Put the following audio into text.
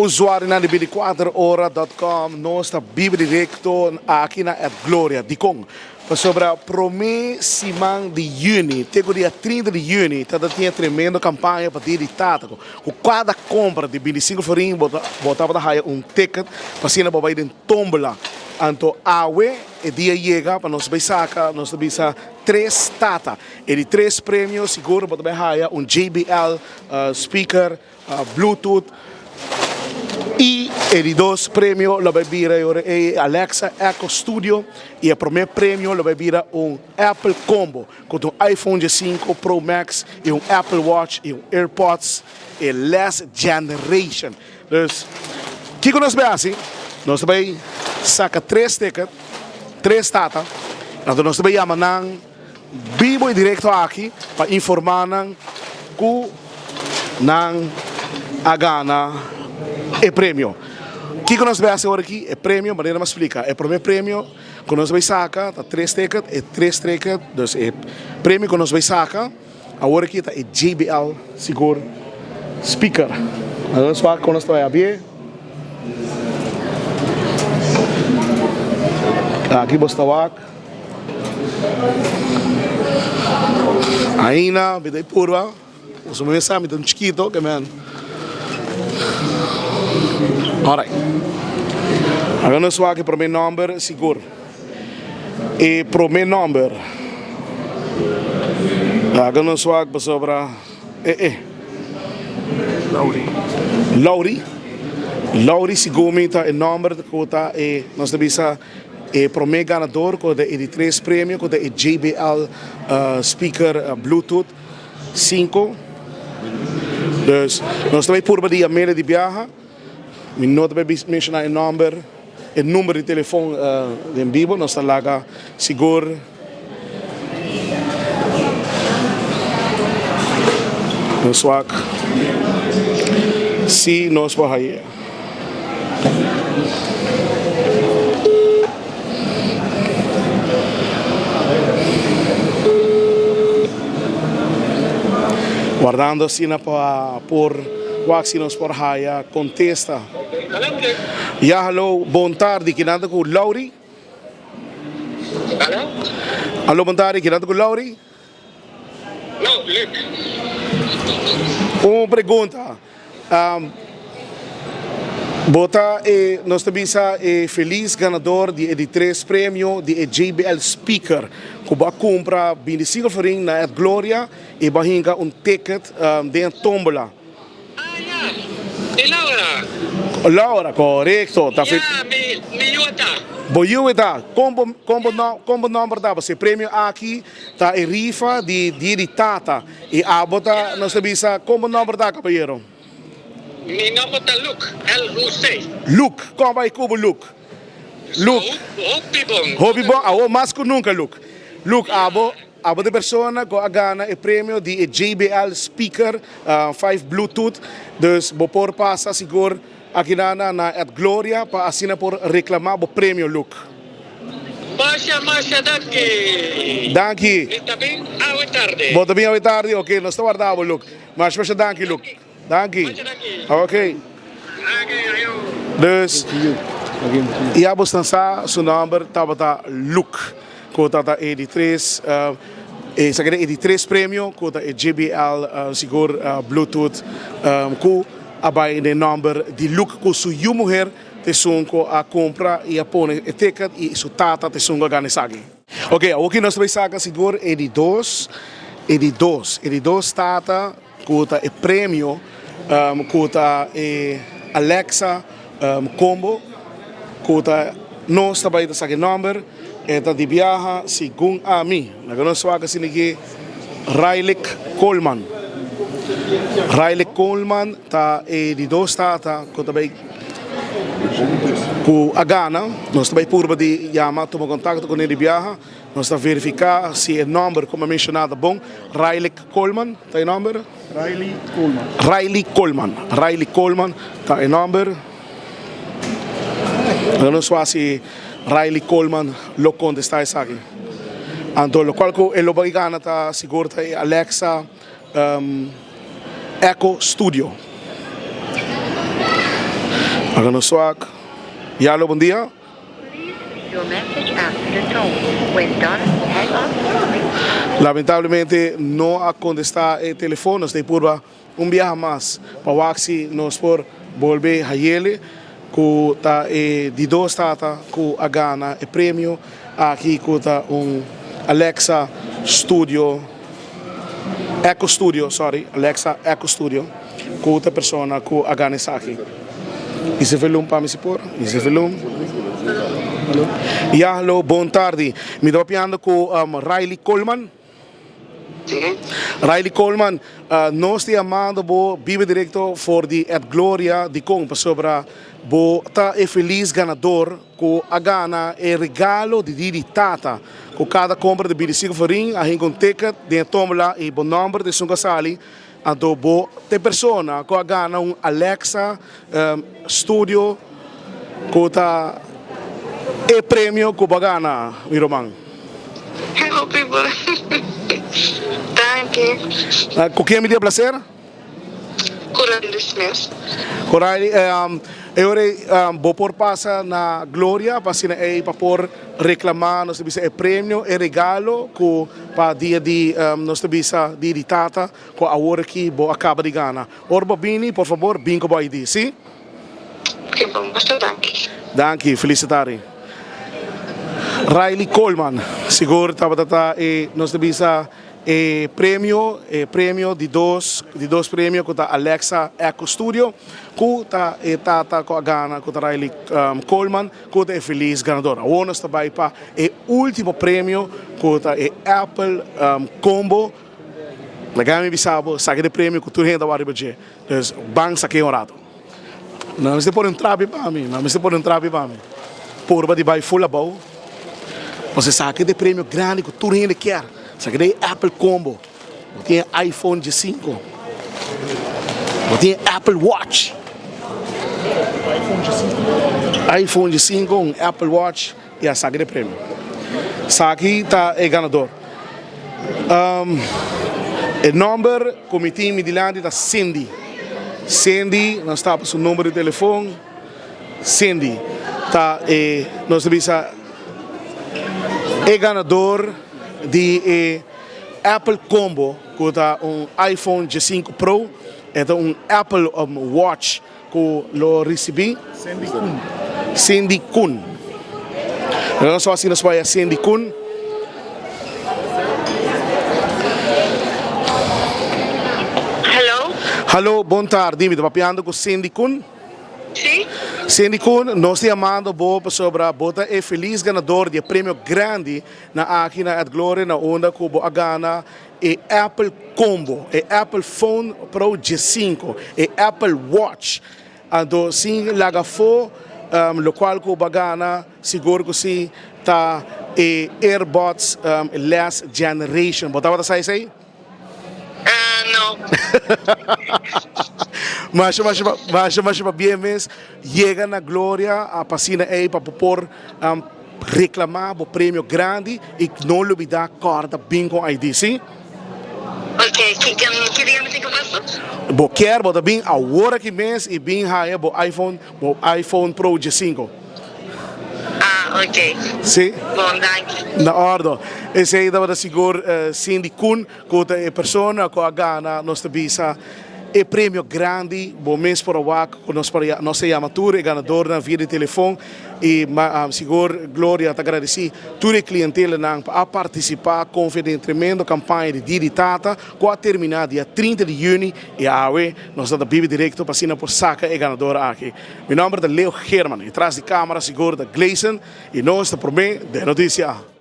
usuário na 24hora.com, nós está vivo direto aqui na Gloria, de Kong. Sobre a semana de junho, até o dia 30 de junho, está tendo tremenda campanha para ter ditado. Com cada compra de 25 florim, botava ticket para ser na ir em tombola. Então, o dia chega para nós sacar, nós bisa 3 tata. E de 3 prêmios, seguro, para haver JBL speaker, Bluetooth. E de 2 prêmios, lo vai vir Alexa Echo Studio. E o primeiro prêmio, lo vai vir Apple Combo, com iPhone 5 Pro Max, e Apple Watch, e AirPods, e Last Generation. Dus, o que nós vamos assim? Nós também saca 3 tickets, 3 tata. Então nós também chamamos vivo e direto aqui para informar que não gana o prêmio. O que nós vamos fazer aqui? É prêmio, mas não explica. É o primeiro prêmio que nós vamos sacar, 3 tickets, é 3 tickets. Então, é prêmio que nós vamos sacar. Agora aqui é JBL Seguro Speaker. Nós vamos com nós vai abrir. Aqui você está ainda, me dei purva. Você me sabe, me chiquito, que man. Alright. Agora nós vamos aqui para o meu número seguro. E para o meu número. Agora nós vamos aqui sobre Lauri seguramente o número que está e nós devemos o primeiro ganador com de 3 prêmios com de JBL speaker Bluetooth 5. Dus nós também por dia meia de viagem. Me não também mencionar o número de telefone em vivo, nós estamos lá seguro. Nós vamos se nós vamos aí. Guardando assim por vacinos por raia contesta. Ja, hallo, boa tarde, que nada com Lauri? Hallo? Hallo, boa tarde, que nada com Lauri? Não, Luke. Uma pergunta. Bota nós também feliz ganador de 3 prêmios de JBL Speaker. Que vai comprar 25 florim na Gloria e vai ganhar ticket de tombola. Ja. E Laura? Laura, correto. Tá Ja, me Jota. Boiueta, como número da você prêmio aqui tá em rifa de tata e a bota nós também como número da companheiro. Mi nome é Luke, L-U-C. Luke, como vai cubo Luke? Luke. Hobby bom, mais que nunca Luke. Luke, abo de persona que ganha o prêmio de JBL Speaker 5 Bluetooth, dus por passa seguro aqui na Gloria para assinar por reclamar o prêmio Luke. Masha, danke. Danke. Está bem? À tarde. Bota bem à tarde, ok, nós estamos guardando Luke. Mas danke Luke. Danke. Ok. Dus, e a bostança, seu nome estava Luke. Kota de 3 de 3 prêmios, kota JBL seguro Bluetooth, ku abai de number de Luke ku su mulher te sunko a compra e a pone e ticket e su tata te sunkoganisagi. Ok, aqui nós vamos sacar seguro de 2 tata kota e prêmio kota e Alexa combo kota nós também de sacar number eta di viaja según a mí. Nagano swaka sinigi Riley Coleman. Riley Coleman ta di 2 tata ko tabay ku agana, nós também por de chamar tomar contato com ele viaja, nós está verificar se o número como mencionado bom. Riley Coleman, tá o número? Riley Coleman, tá o número. Nagano swaka si Riley Coleman lo contesta aqui. Então, o qual ele vai ganhar tá seguro tá Alexa Echo Studio. Agano swak. Yalo, bom dia. Your message after the tone. When done, hang up or wait. Lamentavelmente não há contestar o telefone, nós temos por um dia mais para waxi nós por volver a ele que tá de dois tata que a gana e prêmio aqui que tá Alexa Studio Echo Studio, sorry, Alexa Echo Studio que outra pessoa que a gana está aqui. Is volume para me se por? Is volume? Ja, hallo, buon tardi. Mi do piano con Riley Coleman. Sim. Riley Coleman, nós te amando bo vive directo for di at Gloria di Kong sobre bo ta e feliz ganador com a gana e regalo di tata com cada compra de 25 farinha a com ticket de tomla e bon number de sunga sali ando bo te persona com a gana Alexa Studio com ta e prêmio com a gana mi romang. Hello, people. Thank you. Com quem me deu prazer? Couldn't dismiss. Corai, eu vou por passar na Glória para sina para por reclamar nós temos prêmio e regalo com para dia de nós temos dia de tata com a hora que bo acaba de ganhar. Orba bini, por favor, bingo boy di, sim? Okay, basta thank you. Danke, felicitari. Riley Coleman, siguro tata e nós temos prêmio de dois prêmios com a Alexa Echo Studio com a tata com a gana com a Riley Coleman com a feliz ganadora. O nós também para o último prêmio com a Apple Combo. Lagami bisabo saque de prêmio com tudo renda wari budget. Dus bang saque rato. Não se pode entrar para mim, não se pode entrar para mim. Por de vai full abou. Você saque de prêmio grande com tudo renda quer. Sabe que Apple Combo, tem iPhone 5, tem Apple Watch, iPhone 5, Apple Watch e a saque de prêmio. Saque está é ganador. O número comitê me dilante da Cindy. Cindy, nós estamos o número de telefone. Cindy, tá nós temos ganador de Apple Combo com iPhone 5 Pro e Apple Watch que lo recebi Cindy Kun. Não só assim nós vai Cindy Kun. Hello? Hello, bom tarde. Me papiando com Cindy Kun. Sim? Cindy Kun, nós te amando sobre a bota e feliz ganador de prêmio grande na aqui na Gloria na onda que a gana e Apple Combo, e Apple Phone Pro G5, e Apple Watch. Ando sim laga fo lo qual que a gana seguro que si ta e AirBots last generation. Botava da sai? No. Mas bem mesmo, chega na Glória, a pasina aí para por reclamar o prêmio grande e não olvidar corda bingo ID, sim? Ok, que dia me tem que passar? Bo quer, bo bem a hora que mês e bem raia bo iPhone Pro G5. Ah, ok. Sim? Bom, thank you. Na ordem. Esse aí dava seguro Cindy Kun, que é pessoa com a gana, nós tabisa e prêmio grande, bom mês para o WAC, nós se amatura e ganador na via de telefone e seguro Glória te agradeci toda a clientela a participar com a tremenda campanha de Didi Tata, que a terminar dia 30 de junho e a nós estamos vivo direto para cima por saca e ganador aqui. Meu nome é Leo Herman e atrás de câmera seguro da Gleason e nós estamos por mim de notícia.